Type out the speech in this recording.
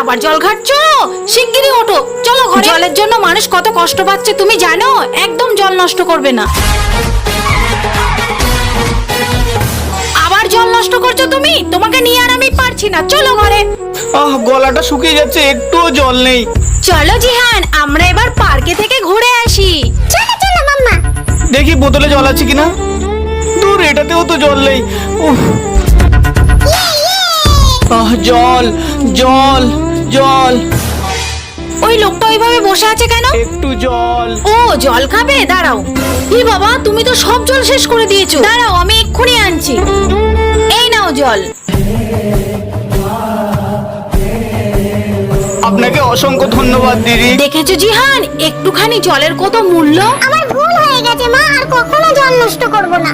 আবার জল ঘাটছো? শিগগিরই ওঠো, চলো ঘরে। জলের জন্য মানুষ কত কষ্ট পাচ্ছে তুমি জানো? একদম জল নষ্ট করবে না। আবার জল নষ্ট করছো তুমি? তোমাকে নিয়ে আর আমি পারছি না, চলো ঘরে। গলাটা শুকিয়ে যাচ্ছে, একটুও জল নেই। চলো জিহান, আমরা এবার পার্কে থেকে ঘুরে আসি। চলো চলো মাম্মা। দেখি বোতলে জল আছে কিনা। দূর, এটাতেও তো জল নেই। উফ। জল জল জল। ওই লোকটা ওইভাবে বসে আছে কেন? একটু জল। ও জল খাবে, দাঁড়াও। ই বাবা, তুমি তো সব জল শেষ করে দিয়েছো। দাঁড়াও, আমি এক্ষুনি আনছি। এই নাও জল। আপনাকে অসংখ্য ধন্যবাদ দিদি। দেখেছো জিহান, একটুখানি জলের কত মূল্য। আমার ভুল হয়ে গেছে মা, আর কখনো জল নষ্ট করব না।